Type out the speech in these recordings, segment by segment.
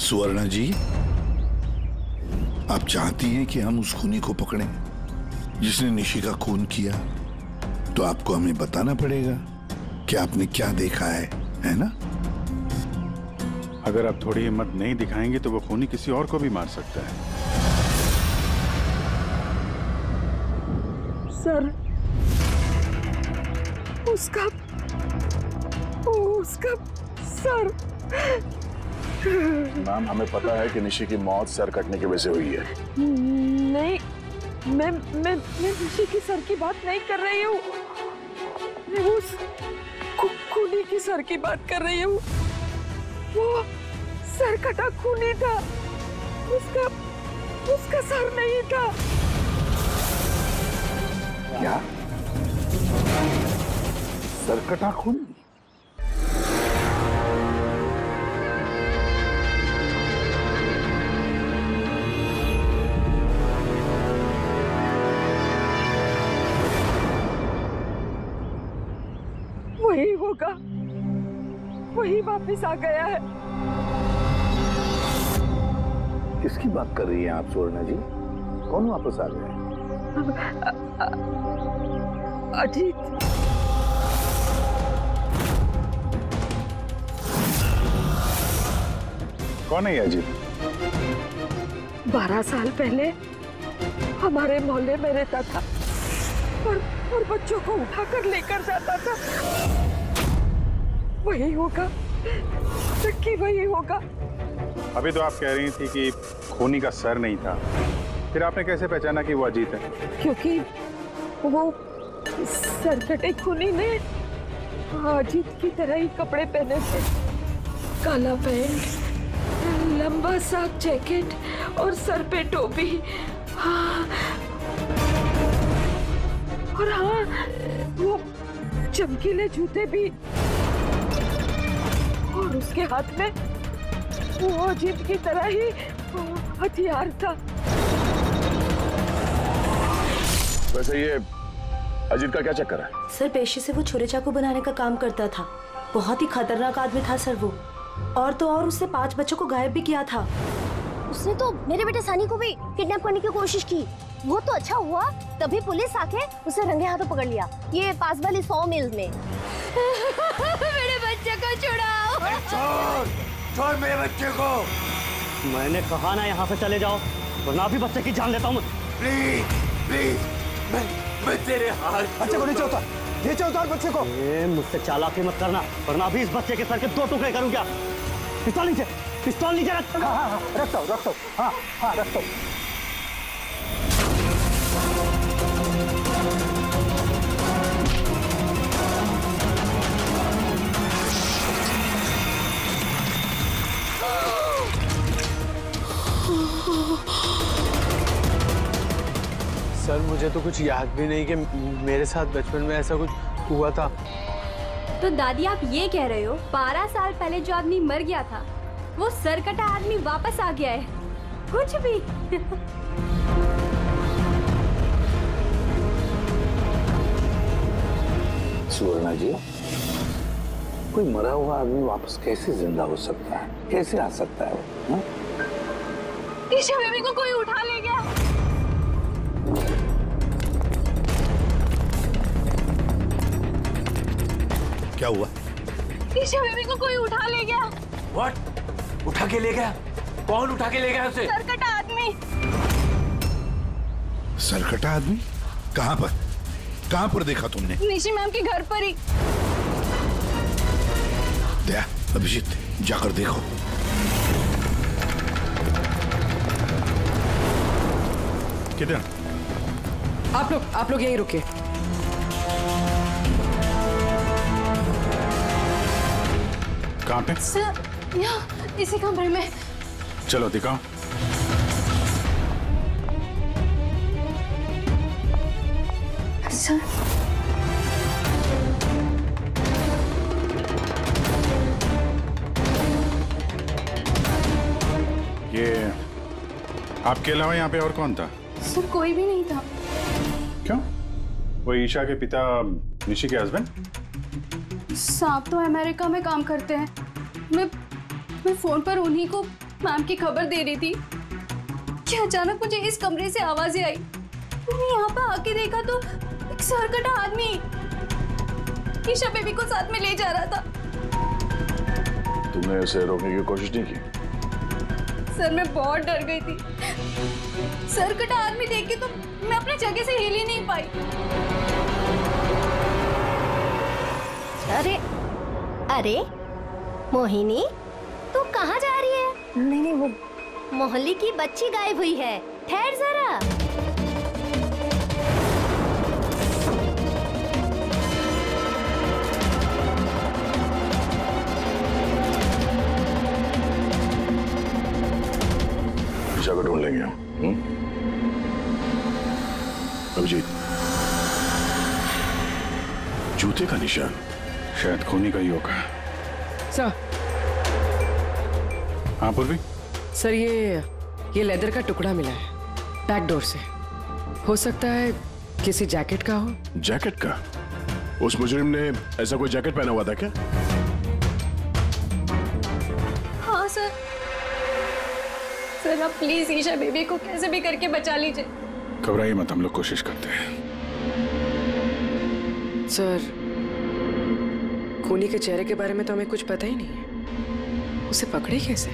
सुवर्णा जी, आप चाहती हैं कि हम उस खूनी को पकड़ें जिसने निशी का खून किया, तो आपको हमें बताना पड़ेगा कि आपने क्या देखा है ना? अगर आप थोड़ी हिम्मत नहीं दिखाएंगे तो वो खूनी किसी और को भी मार सकता है। सर, उसका सर। मैम, हमें पता है कि निशी की मौत सर कटने की वजह से हुई है। नहीं, मैं निशी की सर की बात नहीं कर रही हूँ। मैं उस खूनी की सर की बात कर रही हूँ। वो सर कटा खूनी था, उसका सर नहीं था। क्या? सर कटा खूनी? वही होगा, वही वापस आ गया है। किसकी बात कर रही हैं आप सुवर्णा जी? कौन वापस आ गया है? अजीत। कौन है ये अजीत? 12 साल पहले हमारे मोहल्ले में रहता था और बच्चों को उठाकर लेकर जाता था। वही होगा, चक्की वही होगा। अभी तो आप कह रही थी कि खूनी का सर नहीं था, फिर आपने कैसे पहचाना कि वो अजीत है? क्योंकि वो सरकटे खूनी ने अजीत की तरह ही कपड़े पहने थे। काला पैंट, लंबा सा जैकेट और सर पे टोपी। हाँ, और हाँ, वो चमकीले जूते भी। और उसके हाथ में वो अजीत की तरह ही हथियार था। वैसे ये अजीत का क्या चक्कर है? सर, पेशे से वो छुरे चाकू बनाने का काम करता था। बहुत ही खतरनाक आदमी था सर वो। और तो और उसने 5 बच्चों को गायब भी किया था। उसने तो मेरे बेटे सनी को भी किडनैप करने की कोशिश की। वो तो अच्छा हुआ तभी पुलिस आके उसे रंगे हाथों पकड़ लिया, ये पास वाली 100 मील में। मेरे बच्चे को छुड़ाओ। छोड़ मेरे बच्चे को। मैंने कहा ना यहाँ से चले जाओ, वरना भी बच्चे की जान लेता हूँ। प्लीज प्लीज, मैं तेरे हाथ। बच्चे को नीचे उतार, नीचे उतार बच्चे को। मुझसे चालाकी मत करना, वरना अभी इस बच्चे के सर के 2 टुकड़े करूँ क्या? पिस्तौल नीचे रख। हाँ, रखता हूँ। हाँ, रखता हूँ। सर, मुझे तो कुछ याद भी नहीं कि मेरे साथ बचपन में ऐसा कुछ हुआ था। तो दादी, आप ये कह रहे हो 12 साल पहले जो आदमी मर गया था वो सरकटा आदमी वापस आ गया है? कुछ भी। सुवर्णा जी, कोई मरा हुआ आदमी वापस कैसे जिंदा हो सकता है? कैसे आ सकता है वो? ईशा बेबी को कोई उठा ले गया। क्या हुआ? ईशा बेबी को कोई उठा ले गया। What? उठा के ले गया? कौन उठा के ले गया उसे? सरकटा आदमी। सरकटा आदमी? कहाँ पर देखा तुमने? निशी मैम के घर पर ही। दया, अभिजीत, जाकर देखो। किधर? आप लोग यहीं रुकिए। कहाँ पे? सर, यहाँ इसी कमरे में। चलो दिखाओ। सर, ये आपके अलावा यहाँ पे और कौन था? सर, कोई भी नहीं था। क्यों? वो ईशा के पिता निशी के हस्बैंड? साहब तो अमेरिका में काम करते हैं। मैं फोन पर उन्हीं को मैम की खबर दे रही थी कि अचानक मुझे इस कमरे से आवाजें आई। मैंने यहाँ पर आके देखा तो एक सरकटा आदमी ईशा बेबी को साथ में ले जा रहा था। तुमने उसे रोकने की कोशिश नहीं की? सर मैं बहुत डर गई थी। सरकटा आदमी देख के तो मैं अपनी जगह से हिल ही नहीं पाई। अरे अरे मोहिनी, तू कहाँ जा रही है? नहीं वो मोहल्ले की बच्ची गायब हुई है, ठहर जरा। ईशा को ढूंढ लेंगे हम। अभिजीत, जूते का निशान शायद खूनी का ही होगा। सर। हाँ पूर्वी? सर ये लेदर का टुकड़ा मिला है बैक डोर से। हो सकता है किसी जैकेट का हो। जैकेट का? उस मुजरिम ने ऐसा कोई जैकेट पहना हुआ था क्या? हाँ सर। सर आप प्लीज ईशा बेबी को कैसे भी करके बचा लीजिए। घबराइए मत, हम लोग कोशिश करते हैं। सर खूनी के चेहरे के बारे में तो हमें कुछ पता ही नहीं है। उसे पकड़े कैसे?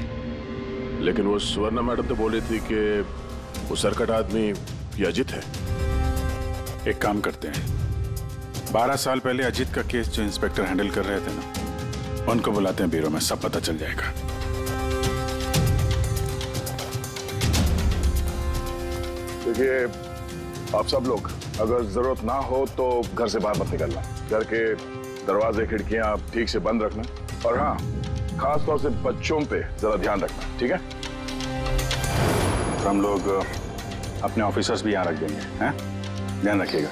लेकिन वो स्वर्णा मैडम तो बोल रही थी कि वो सरकट आदमी ये अजित है। एक काम करते हैं, 12 साल पहले अजित का केस जो इंस्पेक्टर हैंडल कर रहे थे ना, उनको बुलाते हैं ब्यूरो में, सब पता चल जाएगा। देखिए आप सब लोग अगर जरूरत ना हो तो घर से बाहर मत निकलना। घर के दरवाजे खिड़कियां ठीक से बंद रखना, और हाँ खास तौर से बच्चों पे जरा ध्यान रखना, ठीक है? तो हम लोग अपने ऑफिसर्स भी यहाँ रख देंगे, हैं? ध्यान रखिएगा।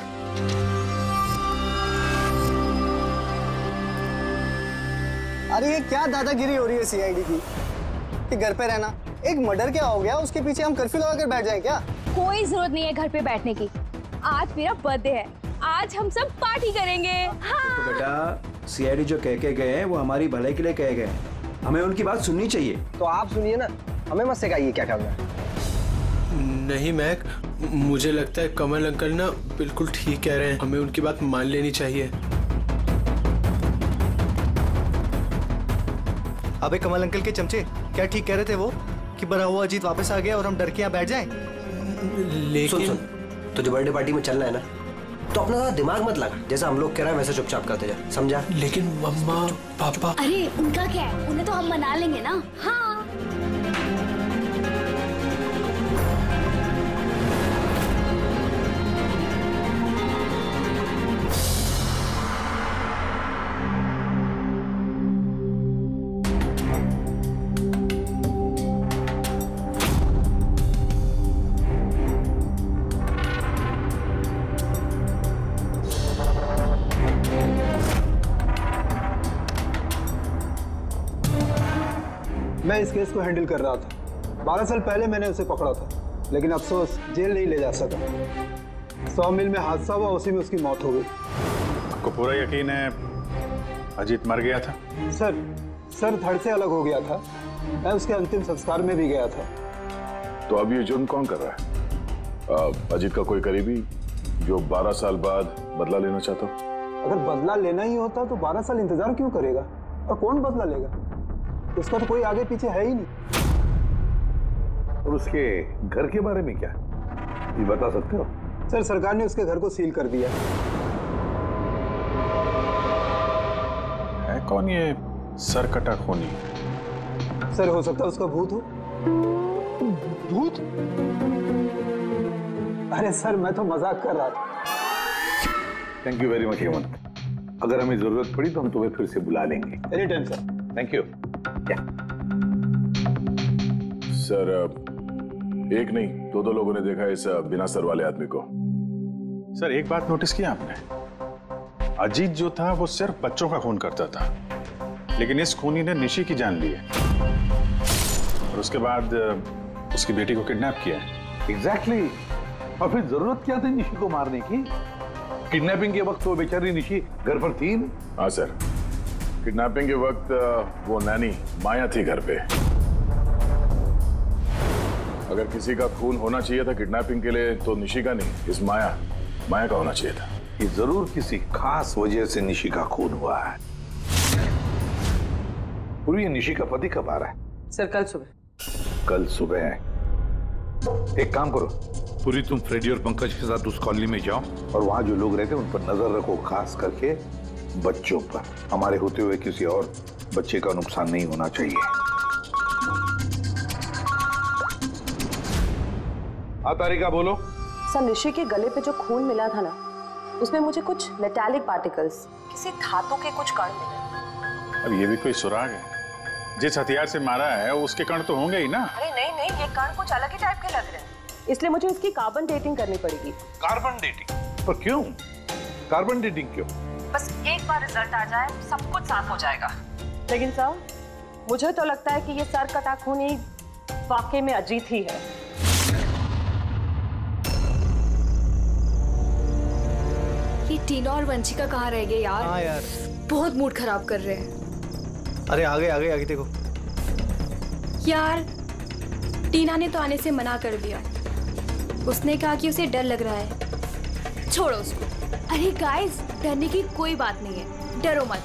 अरे ये क्या दादागिरी हो रही है सीआईडी की कि घर पे रहना? एक मर्डर क्या हो गया, उसके पीछे हम कर्फ्यू लगा कर बैठ जाएं क्या? कोई जरूरत नहीं है घर पे बैठने की। आज मेरा बर्थडे है, आज हम सब पार्टी करेंगे। हाँ। तो बेटा सीआईडी जो कह के गए हैं वो हमारी भलाई के लिए कहे गए हैं, हमें उनकी बात सुननी चाहिए। तो आप सुनिए ना, हमें मत सिखाइए क्या करना है। नहीं महक, मुझे लगता है कमल अंकल ना बिल्कुल ठीक कह रहे हैं, हमें उनकी बात मान लेनी चाहिए। अबे कमल अंकल के चमचे, क्या ठीक कह रहे थे वो कि बड़ा हुआ अजीत वापस आ गया और हम डर के यहाँ बैठ जाएं? लेकिन सुन, तुझे बर्थडे पार्टी में चलना है ना, तो अपना ज़्यादा दिमाग मत लगा, जैसा हम लोग कह रहे हैं वैसे चुपचाप करते जा, समझा? लेकिन मम्मा पापा। अरे उनका क्या है, उन्हें तो हम मना लेंगे ना। हाँ। मैं इस केस को हैंडल कर रहा था। 12 साल पहले मैंने उसे पकड़ा था, लेकिन अफसोस जेल नहीं ले जा सका। 100 मील में हादसा हुआ, उसी में उसकी मौत हो गई। आपको पूरा यकीन है अजीत मर गया था? सर धड़ से अलग हो गया था। मैं उसके अंतिम संस्कार में भी गया था। तो अब ये जुर्म कौन कर रहा है? अजीत का कोई करीबी जो 12 साल बाद बदला लेना चाहता हो? अगर बदला लेना ही होता तो 12 साल इंतजार क्यों करेगा? और कौन बदला लेगा? उसका तो कोई आगे पीछे है ही नहीं। और उसके घर के बारे में क्या ये बता सकते हो? सर सरकार ने उसके घर को सील कर दिया है। कौन ये सरकटा खूनी? सर हो सकता है उसका भूत हो। भूत? अरे सर मैं तो मजाक कर रहा था। Thank you very much Hemant. अगर हमें जरूरत पड़ी तो हम तुम्हें फिर से बुला लेंगे। Any time sir. Thank you. Sir एक नहीं दो लोगों ने देखा इस बिना सर वाले आदमी को। सर एक बात नोटिस किया आपने? अजीत जो था वो सिर्फ बच्चों का खून करता था, लेकिन इस खूनी ने निशी की जान ली है और उसके बाद उसकी बेटी को किडनैप किया है। एग्जैक्टली। और फिर जरूरत क्या थी निशी को मारने की? किडनैपिंग के वक्त वो बेचारी निशी घर पर थी ना? हाँ सर, किडनैपिंग के वक्त वो नैनी माया थी घर पे। अगर किसी का खून होना चाहिए था किडनैपिंग के लिए तो निशी का नहीं, इस माया का होना चाहिए था। ये जरूर किसी खास वजह से निशी का खून हुआ है। पूरी निशी का पति कब आ रहा है? सर कल सुबह। कल सुबह? एक काम करो पूरी, तुम फ्रेडी और पंकज के साथ उस कॉलोनी में जाओ और वहां जो लोग रहते हैं उन पर नजर रखो, खास करके बच्चों पर। हमारे होते हुए किसी और बच्चे का नुकसान नहीं होना चाहिए। हाँ तारिका बोलो। सर निशी के गले पे जो खून मिला था ना, उसमें मुझे कुछ मेटालिक पार्टिकल्स, किसी धातु के कुछ कण मिले। अब ये भी कोई सुराग है? जिस हथियार से मारा है उसके कण तो होंगे ही ना। अरे नहीं, ये कण कुछ अलग ही टाइप के लग रहे हैं, इसलिए मुझे इसकी कार्बन डेटिंग करनी पड़ेगी। Carbon dating? पर क्यों कार्बन डेटिंग क्यों? बस एक बार रिजल्ट आ जाए सब कुछ साफ हो जाएगा। लेकिन सर मुझे तो लगता है कि ये सर कटा खून ही वाकई में अजीत ही है। ये टीना और वंशिका कहाँ रह गए यार? हाँ यार, बहुत मूड खराब कर रहे हैं। अरे आगे देखो यार। टीना ने तो आने से मना कर दिया, उसने कहा कि उसे डर लग रहा है। छोड़ो उसको। अरे गाइस, डरने की कोई बात नहीं है, डरो मत।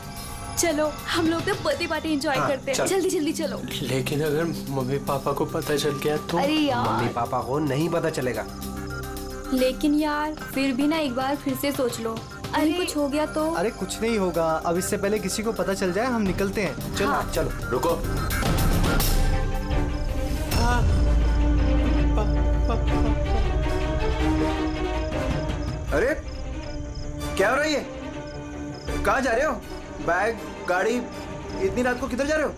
चलो हम लोग तो बर्थडे पार्टी एंजॉय करते हैं। जल्दी चलो। लेकिन अगर मम्मी पापा को पता चल गया तो? अरे यार, मम्मी पापा को नहीं पता चलेगा। लेकिन यार फिर भी ना एक बार फिर से सोच लो, अरे कुछ हो गया तो? अरे कुछ नहीं होगा, अब इससे पहले किसी को पता चल जाए हम निकलते हैं। चलो हाँ। चलो रुको। अरे क्या हो रहा है ये? कहाँ जा रहे हो? बैग, गाड़ी, इतनी रात को किधर जा रहे हो?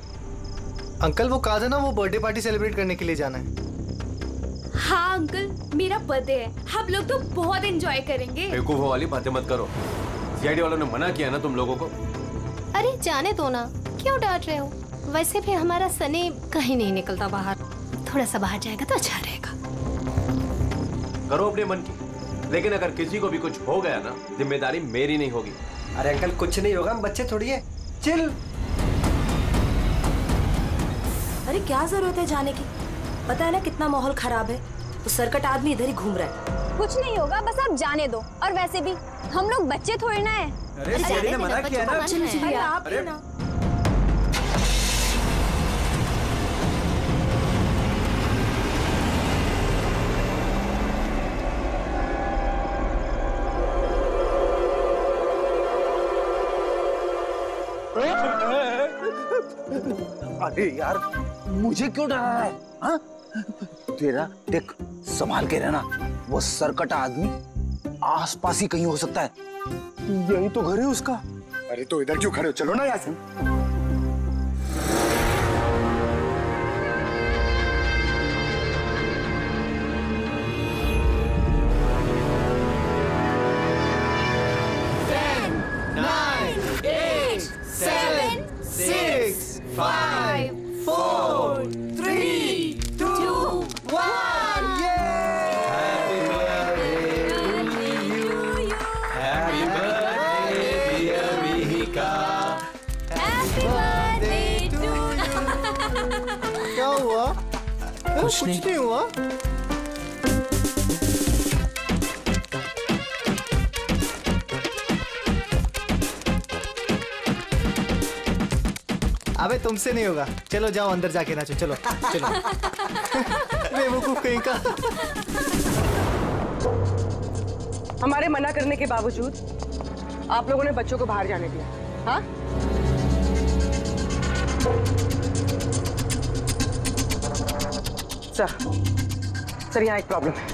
अंकल वो कहा था ना, वो बर्थडे पार्टी सेलिब्रेट करने के लिए जाना है। हाँ अंकल, मेरा बर्थडे है, हम लोग तो बहुत एंजॉय करेंगे। बेवकूफों वाली बातें मत करो, सीआईडी वालों ने मना किया ना तुम लोगों को। अरे जाने दो ना, क्यों डांट रहे हो? वैसे भी हमारा सनी कहीं नहीं निकलता बाहर, थोड़ा सा बाहर जाएगा तो अच्छा रहेगा। करो अपने मन की, लेकिन अगर किसी को भी कुछ हो गया ना, जिम्मेदारी मेरी नहीं होगी। अरे अंकल कुछ नहीं होगा, हम बच्चे थोड़ी है, चिल। अरे क्या जरूरत है जाने की? पता है ना कितना माहौल खराब है, तो सरकट आदमी इधर ही घूम रहा है। कुछ नहीं होगा, बस आप जाने दो। और वैसे भी हम लोग बच्चे थोड़े ना है। अरे सीआईडी ने मना किया ना। अरे आप ही ना। अरे यार मुझे क्यों डरा रहा है? हाँ? तेरा देख, संभाल के रहना, वो सरकटा आदमी आसपास ही कहीं हो सकता है। यही तो घर है उसका। अरे तो इधर क्यों खड़े हो? चलो ना यहाँ से। क्या हुआ? कुछ नहीं हुआ। अबे तुमसे नहीं होगा, चलो जाओ अंदर जाके नाचो। चलो चलो। बेवकूफ कहीं का। हमारे मना करने के बावजूद आप लोगों ने बच्चों को बाहर जाने दिया, हाँ? सर यहाँ एक प्रॉब्लम है।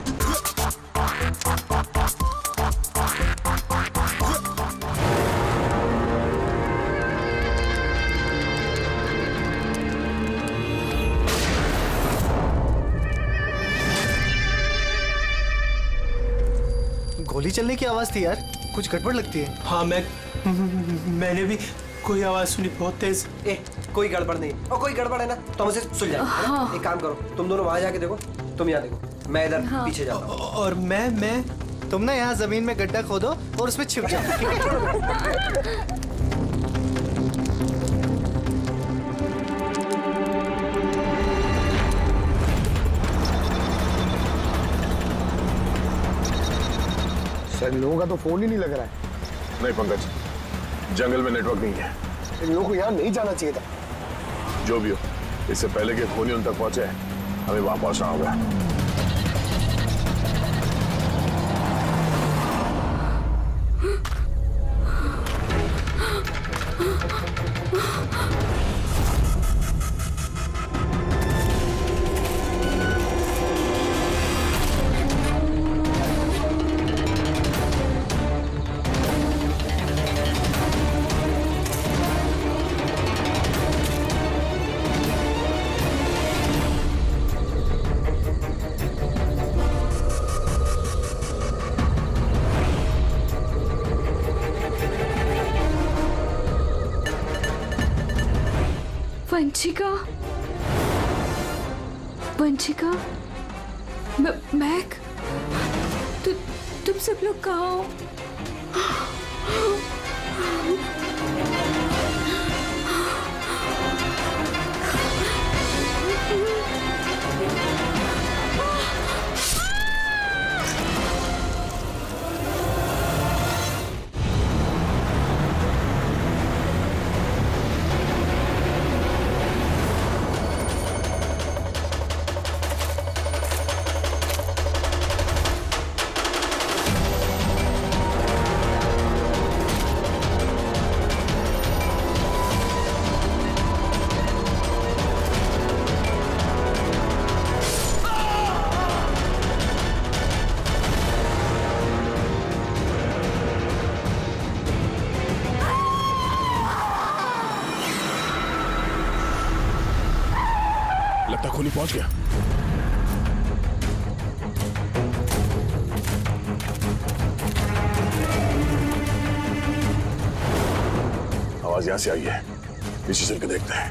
गोली चलने की आवाज थी यार, कुछ गड़बड़ लगती है। हाँ मैंने भी कोई आवाज सुनी बहुत तेज। कोई गड़बड़ नहीं, और कोई गड़बड़ है ना तो हम उसे सुलझाएंगे। हाँ। एक काम करो, तुम दोनों वहां जाके देखो, तुम यहाँ देखो, मैं इधर पीछे जाता हूँ। और मैं तुम ना यहाँ जमीन में गड्ढा खोदो और उसमें छिप जाओ। सर इन लोगों का तो फोन ही नहीं लग रहा है। नहीं पंकज, जंगल में नेटवर्क नहीं है। इन लोगों को यहाँ नहीं जाना चाहिए था। जो भी हो, इससे पहले कि खूनी उन तक पहुंचे हमें वहां पहुंचना होगा। वंशिका, वंशिका, मैक, तुम सब लोग कहाँ हो? लगता खूनी पहुंच गया। आवाज यहां से आई है, पीछे चल के देखते हैं।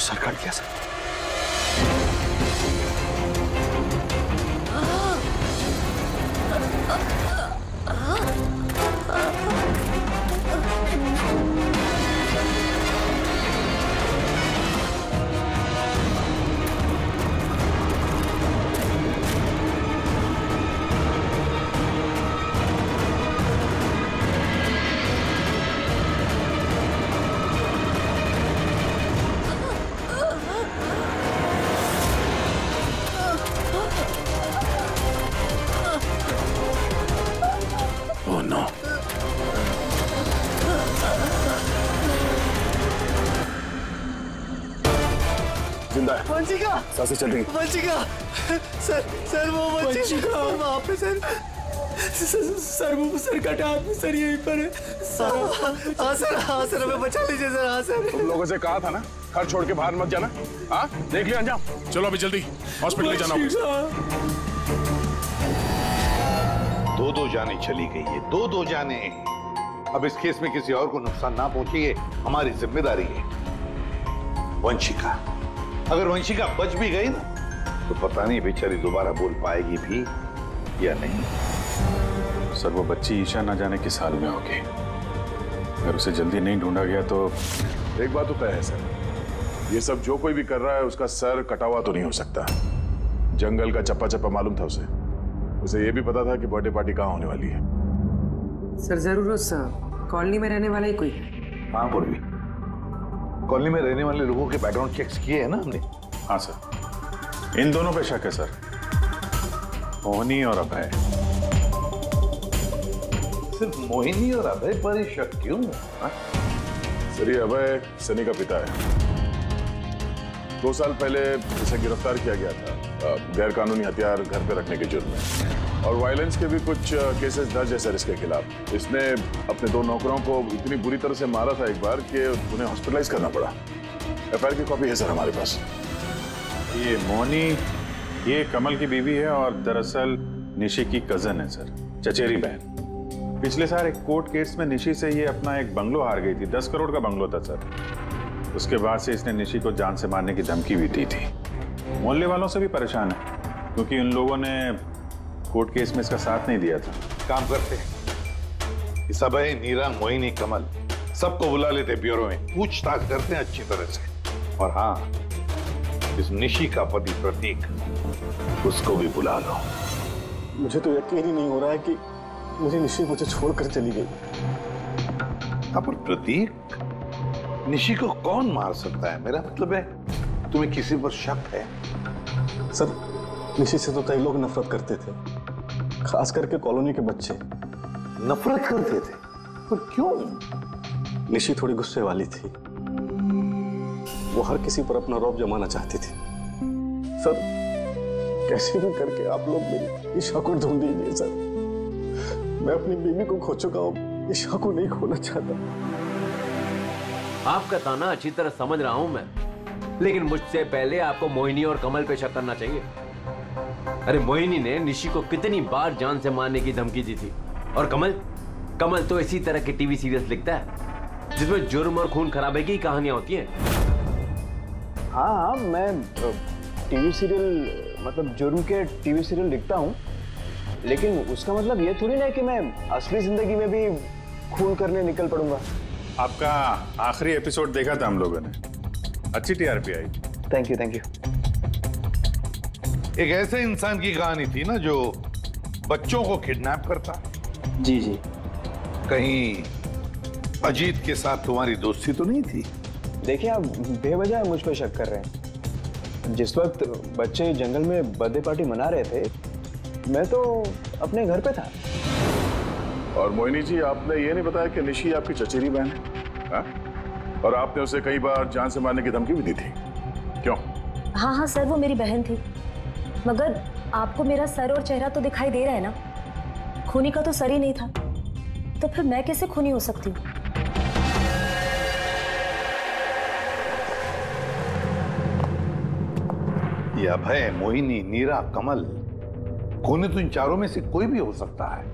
सर काट दिया सर। जिंदा है। वंशिका सांसें चल रही हैं। वंशिका सर वो वंशिका वहाँ पे सर वो सर कटा आदमी सर यहीं पर है। हाँ सर हमें बचा लीजिए सर। हाँ सर तुम लोगों से कहा था ना घर छोड़ के बाहर मत जाना। हाँ देख लिया अंजाम। चलो अभी जल्दी हॉस्पिटल ले जाना होगा। दो जाने चली गई है, दो जाने। अब इस केस में किसी और को नुकसान ना पहुंचे ये हमारी जिम्मेदारी है। वंशिका, अगर वंशिका बच भी गई ना तो पता नहीं बेचारी दोबारा बोल पाएगी भी या नहीं। सर वो बच्ची ईशा ना जाने किस हाल में होगी। अगर उसे जल्दी नहीं ढूंढा गया तो एक बात तो तय है सर, ये सब जो कोई भी कर रहा है उसका सर कटा हुआ तो नहीं हो सकता। जंगल का चप्पा चप्पा मालूम था उसे ये भी पता था कि बर्थडे पार्टी कहाँ होने वाली है। सर जरूर उस कॉलोनी में रहने वाला ही कोई है। हाँ पूर्वी, कॉलोनी में रहने वाले लोगों के बैकग्राउंड चेक्स किए हैं ना हमने। हाँ सर, इन दोनों पे शक है सर, मोहिनी और अभय। सिर्फ मोहिनी और अभय पर ही शक क्यों? सर ये अभय सनी का पिता है। 2 साल पहले इसे गिरफ्तार किया गया था गैर कानूनी हथियार घर पे रखने के जुर्म में, और वायलेंस के भी कुछ केसेस दर्ज है सर इसके खिलाफ। इसने अपने 2 नौकरों को इतनी बुरी तरह से मारा था एक बार कि उन्हें हॉस्पिटलाइज करना पड़ा। एफआईआर की कॉपी है सर हमारे पास। ये मोहिनी ये कमल की बीवी है और दरअसल निशी की कजन है सर, चचेरी बहन। पिछले साल एक कोर्ट केस में निशी से ये अपना एक बंगलो हार गई थी। 10 करोड़ का बंगलो था सर। उसके बाद से इसने निशी को जान से मारने की धमकी भी दी थी। मोहल्ले वालों से भी परेशान है क्योंकि इन लोगों ने कोर्ट केस में इसका साथ नहीं दिया था। काम करते इस अभय, नीरा, मोहिनी, कमल सबको बुला लेते ब्यूरो में, पूछताछ करते हैं अच्छी तरह से। और हाँ, इस निशी का पति प्रतीक, उसको भी बुला लो। मुझे तो यकीन ही नहीं हो रहा है कि मुझे निशी मुझे छोड़कर चली गई। अब प्रतीक, निशी को कौन मार सकता है? मेरा मतलब है, तुम्हें किसी पर शक है? सर, निशी से तो कई लोग नफरत करते थे, खास करके कॉलोनी के बच्चे। नफरत करते थे? पर क्यों? निशी थोड़ी गुस्से वाली थी, वो हर किसी पर अपना रौब जमाना चाहती थी। सर, कैसे भी करके आप लोग मेरी ईशा को ढूंढ दीजिए सर। मैं अपनी बीवी को खो चुका हूँ, ईशा को नहीं खोना चाहता। आपका ताना अच्छी तरह समझ रहा हूं मैं, लेकिन मुझसे पहले आपको मोहिनी और कमल पे शक करना चाहिए। अरे मोहिनी ने निशी को कितनी बार जान से मारने की धमकी दी थी, और कमल तो इसी तरह के टीवी सीरियल्स लिखता है जिसमें जुर्म और खून खराबे की कहानियां होती हैं। हाँ, मैं टीवी सीरियल, मतलब जुर्म के टीवी सीरियल लिखता हूँ, लेकिन उसका मतलब ये थोड़ी ना है कि मैं असली जिंदगी में भी खून करने निकल पड़ूंगा। आपका आखिरी एपिसोड देखा था हम लोगों ने, अच्छी TRP I. Thank you, thank you. एक ऐसे इंसान की कहानी थी ना जो बच्चों को किडनैप करता। जी जी। कहीं अजीत के साथ तुम्हारी दोस्ती तो नहीं थी? देखिए, आप बेवजह मुझ पर शक कर रहे हैं। जिस वक्त बच्चे जंगल में बर्थडे पार्टी मना रहे थे, मैं तो अपने घर पे था। और मोहिनी जी, आपने ये नहीं बताया कि निशी आपकी चचेरी बहन है, हा? और आपने उसे कई बार जान से मारने की धमकी भी दी थी, क्यों? हाँ हाँ सर, वो मेरी बहन थी, मगर आपको मेरा सर और चेहरा तो दिखाई दे रहा है ना। खूनी का तो सर ही नहीं था, तो फिर मैं कैसे खूनी हो सकती हूँ? ये अभय, मोहिनी, नीरा, कमल, खूनी तो इन चारों में से कोई भी हो सकता है।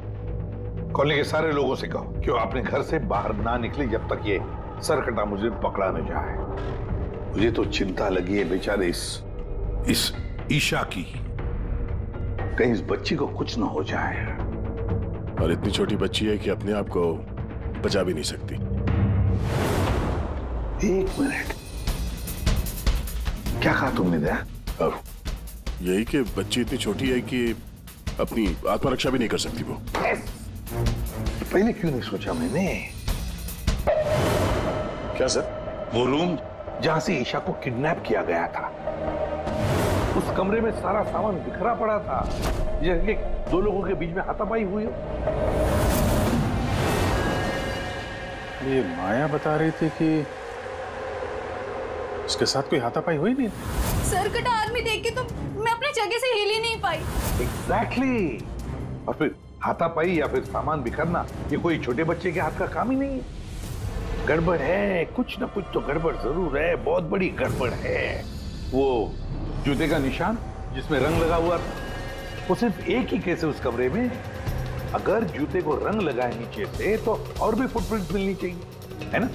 कॉलोनी के सारे लोगों से कहो कि आपने घर से बाहर ना निकले जब तक ये सरकटा मुझे पकड़ा न जाए। मुझे तो चिंता लगी है बेचारे इस ईशा की, कहीं इस बच्ची को कुछ ना हो जाए। और इतनी छोटी बच्ची है कि अपने आप को बचा भी नहीं सकती। एक मिनट, क्या कहा तुमने? दया, यही कि बच्ची इतनी छोटी है कि अपनी आत्मरक्षा भी नहीं कर सकती वो। पहले क्यों नहीं सोचा मैंने? क्या सर? वो रूम जहां से ईशा को किडनैप किया गया था, उस कमरे में सारा सामान बिखरा पड़ा था, जैसे दो लोगों के बीच में हाथापाई हुई हो। ये माया बता रही थी कि उसके साथ कोई हाथापाई हुई नहीं। सरकटा आदमी देख के तो मैं अपनी जगह से हिल ही नहीं पाई। एग्जैक्टली। और फिर हाथापाई या फिर सामान बिखरना, ये कोई छोटे बच्चे के हाथ का काम ही नहीं है। गड़बड़ है, कुछ ना कुछ तो गड़बड़ जरूर है, बहुत बड़ी गड़बड़ है। वो जूते का निशान जिसमें रंग लगा हुआ था, वो सिर्फ एक ही केस है उस कमरे में। अगर जूते को रंग लगाए नीचे से तो और भी फुटप्रिंट मिलनी चाहिए, है ना?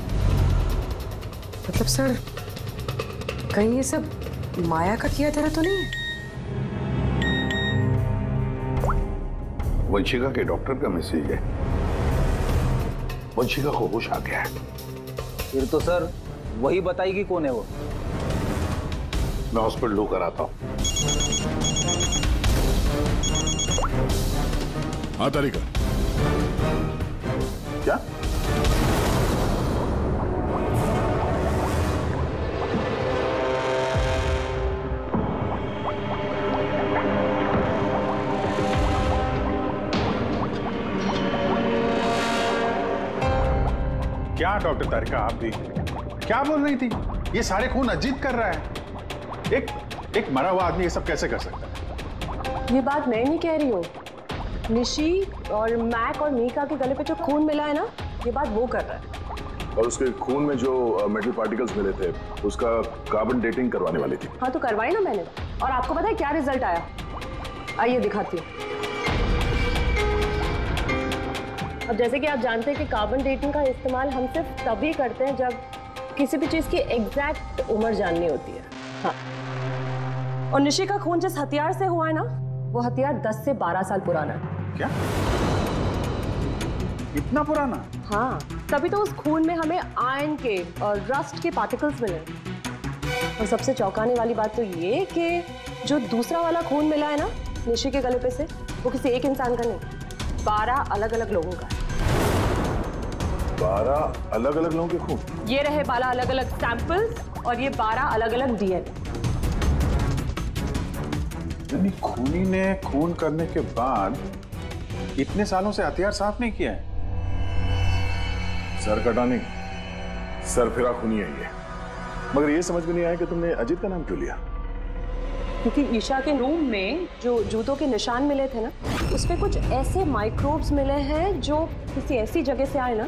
मतलब सर, कहीं ये सब माया का किया तरह तो नहीं है? वंशिका के डॉक्टर का मैसेज है। वंशिका को होश आ गया है। फिर तो सर वही बताएगी कौन है वो। मैं हॉस्पिटल होकर आता हूं। हाँ तारिका, क्या? क्या डॉक्टर तारिका, आप भी क्या बोल रही थी? ये सारे खून अजीत कर रहा है। एक मरा हुआ आदमी ये सब कैसे कर सकता है? ये बात मैं नहीं कह रही हूँ, निशी और मैक और मीका के गले पे जो खून मिला है ना, ये बात वो कर रहा है। और उसके खून में जो मेटल पार्टिकल्स मिले थे, उसका कार्बन डेटिंग करवाने वाली थी। हाँ तो करवाई ना मैंने, और आपको पता है क्या रिजल्ट आया? आइए दिखाती हूँ। अब जैसे कि आप जानते हैं कि कार्बन डेटिंग का इस्तेमाल हम सिर्फ तभी करते हैं जब किसी भी चीज की एग्जैक्ट उम्र जाननी होती है। हाँ, और निशी का खून जिस हथियार से हुआ है ना, वो हथियार 10 से 12 साल पुराना है। क्या? इतना पुराना? हाँ, तभी तो उस खून में हमें आयरन के और रस्ट के पार्टिकल्स मिले। और सबसे चौंकाने वाली बात तो ये कि जो दूसरा वाला खून मिला है ना निशी के गले पे से, वो किसी एक इंसान का नहीं, 12 अलग अलग लोगों का है। 12 अलग अलग लोगों के खून? ये रहे 12 अलग अलग सैंपल्स और ये 12 अलग अलग डीएनए। यानी खूनी ने खून करने के बाद इतने सालों से हथियार साफ नहीं किया है? सर कटा नहीं, सर फिरा खूनी है ये। मगर ये समझ में नहीं आया कि तुमने अजीत का नाम क्यों लिया? क्योंकि ईशा के रूम में जो जूतों के निशान मिले थे ना, उसमें कुछ ऐसे माइक्रोब्स मिले हैं जो किसी ऐसी जगह से आए ना,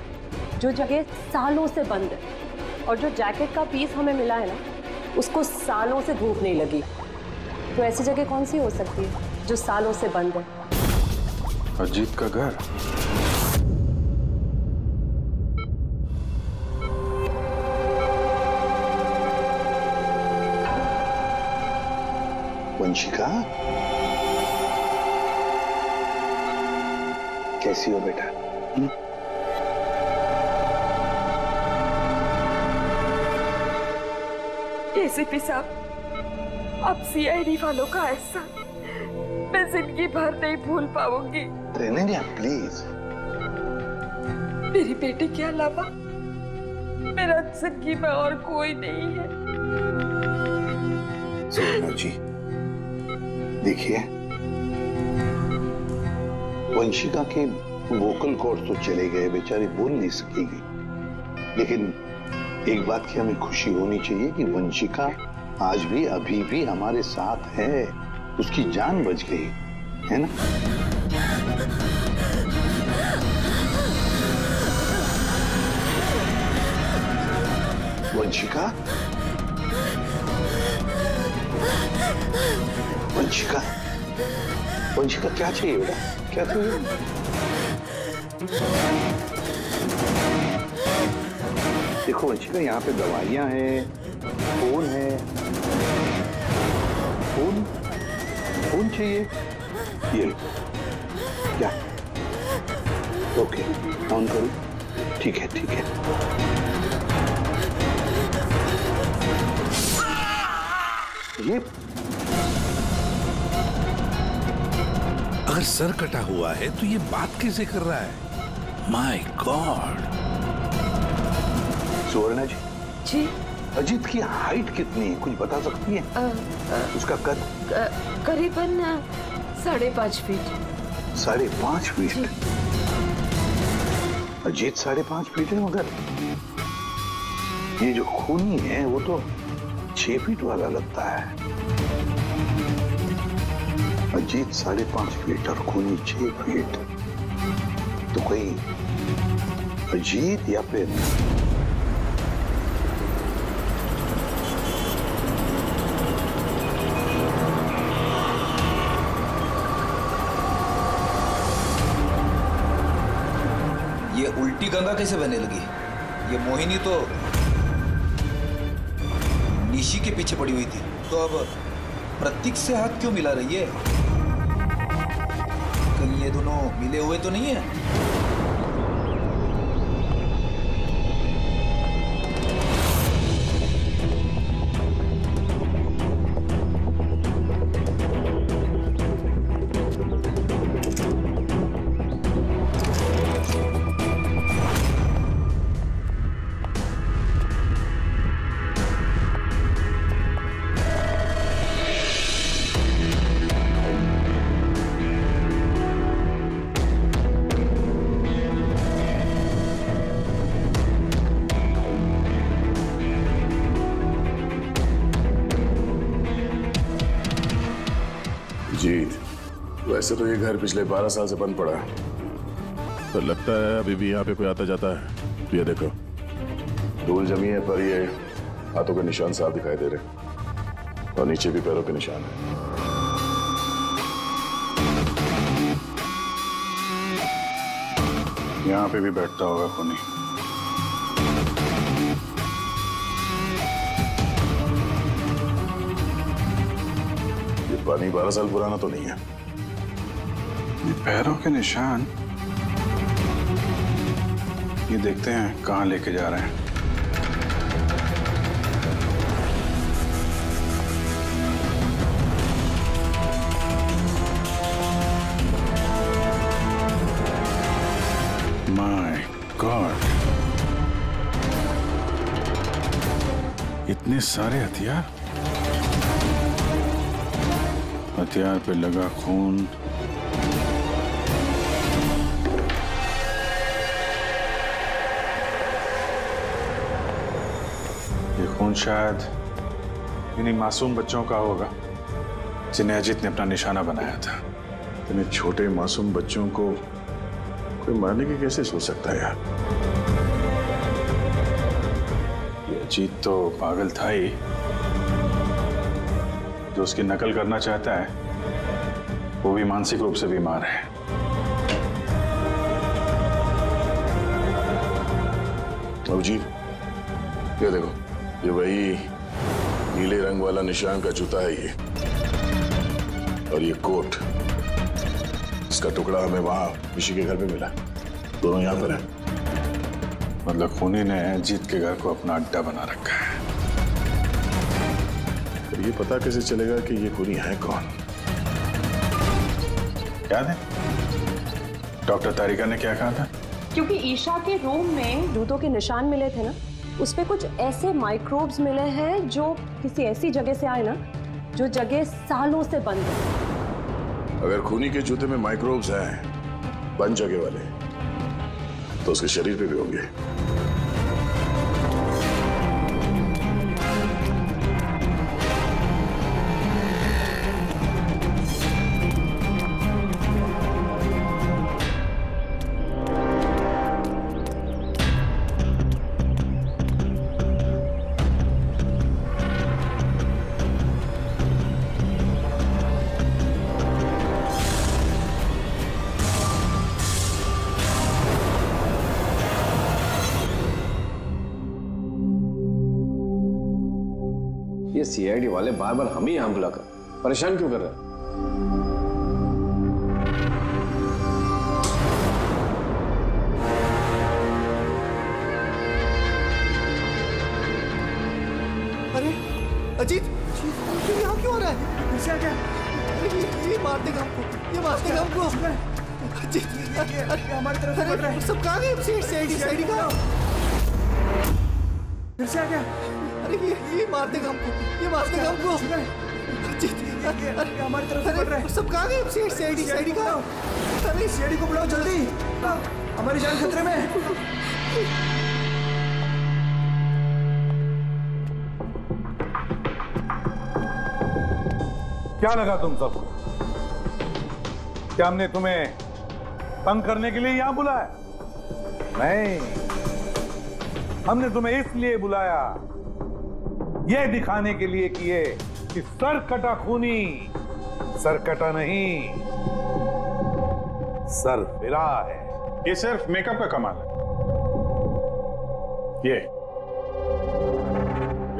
जो जगह सालों से बंद है। और जो जैकेट का पीस हमें मिला है ना, उसको सालों से धूप नहीं लगी। तो ऐसी जगह कौन सी हो सकती है जो सालों से बंद है? अजीत का घर। वंशिका, कैसी हो बेटा? एसीपी साहब, अब सीआईडी वालों का ऐसा मैं जिंदगी भर नहीं भूल पाऊंगी। रहने दे प्लीज। मेरी बेटी के अलावा मेरा जिंदगी में और कोई नहीं है। सुनो जी, देखिए, वंशिका के वोकल कॉर्ड तो चले गए, बेचारी बोल नहीं सकेगी, लेकिन एक बात की हमें खुशी होनी चाहिए कि वंशिका आज भी अभी भी हमारे साथ है, उसकी जान बच गई है ना? वंशिका, वंशिका, वंशिका क्या चाहिए बेटा? क्या चाहिए? देखो वंशिका, यहाँ पे दवाइयाँ हैं, फोन है। फोन फोन चाहिए? ये लो। क्या? ओके, ऑन करो। ठीक है, ठीक है। ये अगर सर कटा हुआ है तो ये बात कैसे कर रहा है? My god. सुवर्णा जी। जी। अजीत की हाइट कितनी है, कुछ बता सकती है? उसका कद? करीबन 5.5 फीट। 5.5 फीट? अजीत 5.5 फीट है, मगर ये जो खूनी है वो तो 6 फीट वाला लगता है। अजीत 5.5 फीट और खूनी 6 फीट, तो कोई अजीत या फिर ये उल्टी गंगा कैसे बहने लगी? ये मोहिनी तो निशी के पीछे पड़ी हुई थी, तो अब प्रतीक से हाथ क्यों मिला रही है? कहीं ये दोनों मिले हुए तो नहीं है? जीत, वैसे तो ये घर पिछले 12 साल से बंद पड़ा है, तो लगता है अभी भी यहाँ पे कोई आता जाता है। ये देखो, धूल जमी है, पर ये हाथों के निशान साफ दिखाई दे रहे, और नीचे भी पैरों के निशान है। यहाँ पे भी बैठता होगा खूनी। पानी 12 साल पुराना तो नहीं है। ये पैरों के निशान, ये देखते हैं कहाँ लेके जा रहे हैं। माय गॉड, इतने सारे हथियार, हथियार पे लगा खून। ये खून शायद इन्हीं मासूम बच्चों का होगा जिन्हें अजीत ने अपना निशाना बनाया था। इतने छोटे मासूम बच्चों को कोई मारने की कैसे सोच सकता है यार? ये अजीत तो पागल था ही, जो उसकी नकल करना चाहता है वो भी मानसिक रूप से बीमार है। अजीत, ये देखो, ये वही नीले रंग वाला निशान का जूता है ये, और ये कोट, इसका टुकड़ा हमें वहां ऋषि के घर पे मिला। दोनों यहाँ पर हैं। मतलब खूनी ने अजीत के घर को अपना अड्डा बना रखा है। तो ये पता कैसे चलेगा कि ये खूनी है कौन? याद है डॉक्टर तारिका ने क्या कहा था? क्योंकि ईशा के रूम में जूतों के निशान मिले थे ना, उसपे कुछ ऐसे माइक्रोब्स मिले हैं जो किसी ऐसी जगह से आए ना, जो जगह सालों से बंद है। अगर खूनी के जूते में माइक्रोब्स हैं, बंद जगह वाले, तो उसके शरीर पे भी होंगे। ये सीआईडी वाले बार बार हम ही यहाँ बुलाकर परेशान क्यों कर रहे हैं? अरे अजीत, ये यहाँ क्यों आ रहा है? क्या क्या? ये मार देगा हमको, ये मार देगा हमको। अजीत, अरे हमारी तरफ बढ़ रहा है। सब कहाँ गए? सीआईडी कहाँ? फिर से आ गया। अरे ये मार देगा हमको, ये मार देगा हमको। अरे हमारी तरफ बढ़ रहा है। सब कहाँ गए? सीआईडी कहाँ? अरे सीआईडी को बुलाओ जल्दी, हमारी जान खतरे में है। क्या लगा तुम सबको? क्या हमने तुम्हें तंग करने के लिए यहां बुलाया? नहीं, हमने तुम्हें इसलिए बुलाया, यह दिखाने के लिए कि ये कि सरकटा खूनी सरकटा नहीं, सरफिरा है। ये सिर्फ मेकअप का कमाल है। ये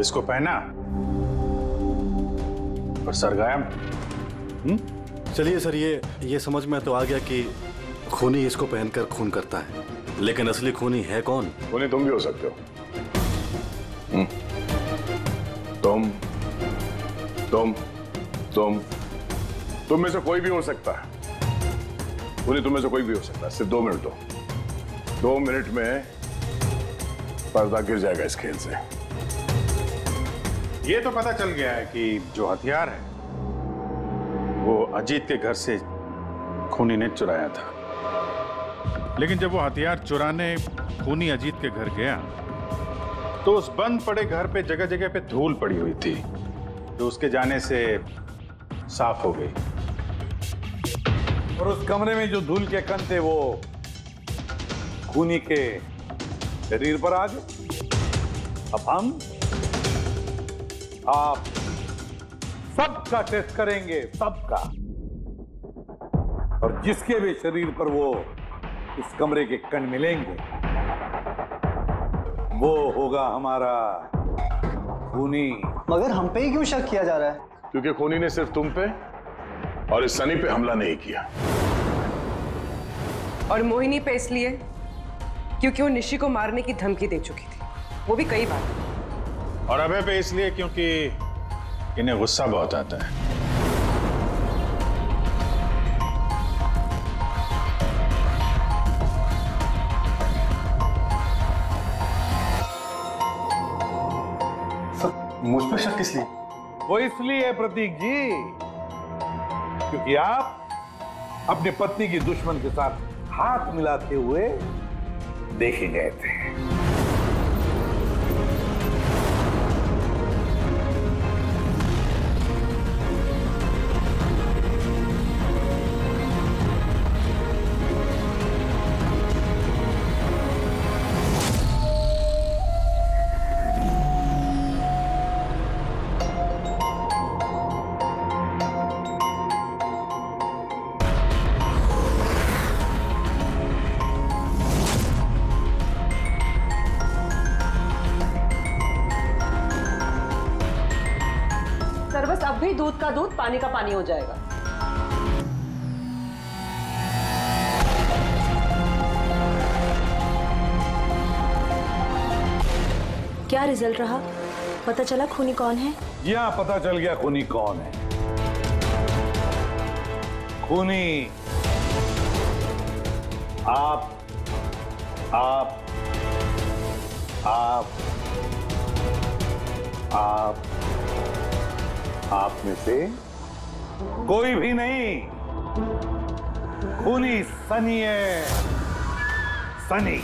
इसको पहना और सर गायब। चलिए सर, ये समझ में तो आ गया कि खूनी इसको पहनकर खून करता है, लेकिन असली खूनी है कौन? खूनी तुम भी हो सकते हो। तुम में से कोई भी हो सकता है। खूनी तुम में से कोई भी हो सकता है। सिर्फ 2 मिनट दो। 2 मिनट में पर्दा गिर जाएगा इस खेल से। ये तो पता चल गया है कि जो हथियार है वो अजीत के घर से खूनी ने चुराया था। लेकिन जब वो हथियार चुराने खूनी अजीत के घर गया तो उस बंद पड़े घर पे जगह जगह पे धूल पड़ी हुई थी, जो उसके जाने से साफ हो गई। और उस कमरे में जो धूल के कण थे वो खूनी के शरीर पर आ गए। अब आप सबका टेस्ट करेंगे, सबका, और जिसके भी शरीर पर वो इस कमरे के कण मिलेंगे वो होगा हमारा खूनी। मगर हम पे ही क्यों शक किया जा रहा है? क्योंकि खूनी ने सिर्फ तुम पे और इस सनी पे हमला नहीं किया। और मोहिनी पे इसलिए क्योंकि वो निशी को मारने की धमकी दे चुकी थी, वो भी कई बार। और अभय पे इसलिए क्योंकि इन्हें गुस्सा बहुत आता है। मुझ पर शक किस लिए? वो इसलिए प्रतीक जी क्योंकि आप अपने पत्नी की दुश्मन के साथ हाथ मिलाते हुए देखे गए थे। बस अब भी दूध का दूध पानी का पानी हो जाएगा। क्या रिजल्ट रहा? पता चला खूनी कौन है? यहां पता चल गया खूनी कौन है। खूनी आप आप आप आप आप में से कोई भी नहीं। खूनी सनी है, सनी।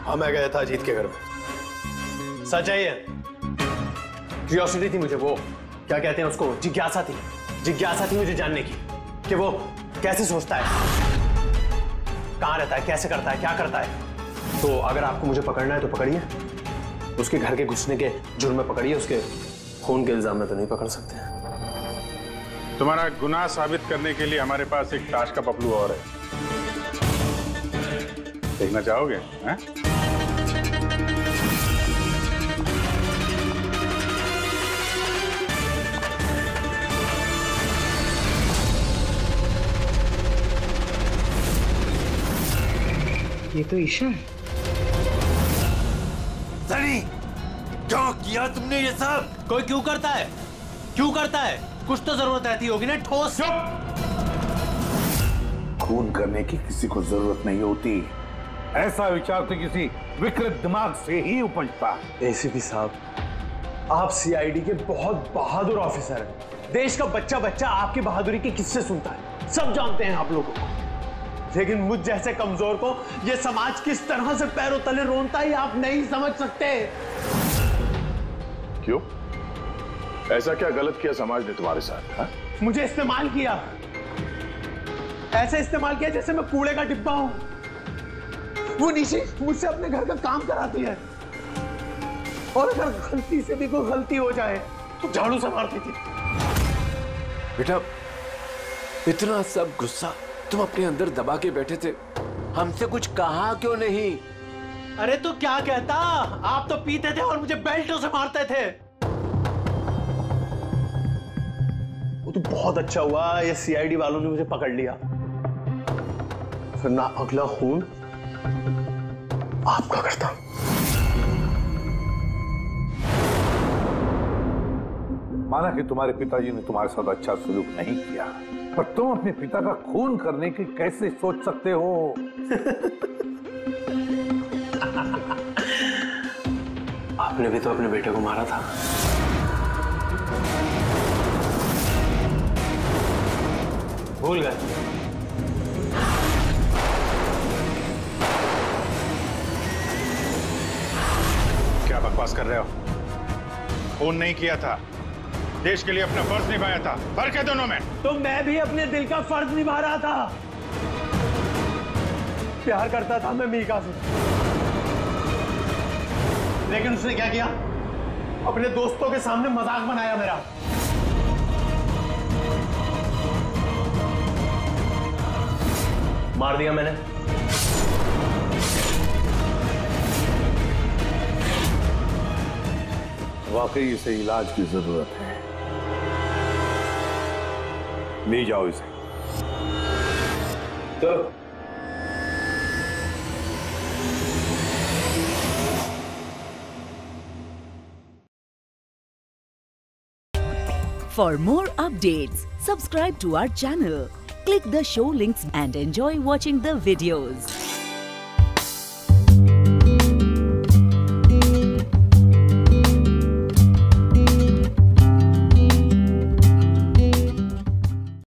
हाँ, मैं गया था अजीत के घर में। सच है ये। क्यूरियोसिटी थी मुझे, वो क्या कहते हैं उसको, जिज्ञासा थी। जिज्ञासा थी मुझे जानने की कि वो कैसे सोचता है, कहां रहता है, कैसे करता है, क्या करता है। तो अगर आपको मुझे पकड़ना है तो पकड़िए, उसके घर के घुसने के जुर्म में पकड़िए, उसके खून के इल्जाम में तो नहीं पकड़ सकते। तुम्हारा गुनाह साबित करने के लिए हमारे पास एक ताश का पपलू और है, देखना चाहोगे? हैं? ये तो ईशा है। सनी, क्यों किया तुमने ये सब? कोई क्यों करता है? क्यों करता है? कुछ तो जरूरत रहती होगी ना, ठोस। खून करने की किसी को जरूरत नहीं होती। ऐसा विचार तो किसी विकृत दिमाग से ही उपजता। एसीपी साहब, आप सीआईडी के बहुत बहादुर ऑफिसर हैं। देश का बच्चा बच्चा आपकी बहादुरी के किस्से सुनता है, सब जानते हैं आप लोगों को। लेकिन मुझ जैसे कमजोर को यह समाज किस तरह से पैरों तले रोनता है आप नहीं समझ सकते। क्यों? ऐसा क्या गलत किया समाज ने तुम्हारे साथ? हा? मुझे इस्तेमाल किया, ऐसे इस्तेमाल किया जैसे मैं कूड़े का डिब्बा हूं। वो निशी मुझसे अपने घर का काम कराती है, और अगर गलती से भी कोई गलती हो जाए तो झाड़ू से मारती थी। बेटा, इतना सब गुस्सा तुम अपने अंदर दबा के बैठे थे, हमसे कुछ कहा क्यों नहीं? अरे तो क्या कहता, आप तो पीते थे और मुझे बेल्टों से मारते थे। वो तो बहुत अच्छा हुआ ये सीआईडी वालों ने मुझे पकड़ लिया, फिर ना अगला खून आपका करता। माना कि तुम्हारे पिताजी ने तुम्हारे साथ अच्छा सलूक नहीं किया, पर तुम अपने पिता का खून करने की कैसे सोच सकते हो? आपने भी तो अपने बेटे को मारा था। भूल गए? क्या बकवास कर रहे हो? खून नहीं किया था, देश के लिए अपना फर्ज निभाया था। फर्क है दोनों में। तो मैं भी अपने दिल का फर्ज निभा रहा था। प्यार करता था मैं मीका से, लेकिन उसने क्या किया? अपने दोस्तों के सामने मजाक बनाया मेरा। मार दिया मैंने। वाकई इसे इलाज की जरूरत है, ले जाओ इसे। चलो। For more updates, subscribe to our channel, click the show links and enjoy watching the videos.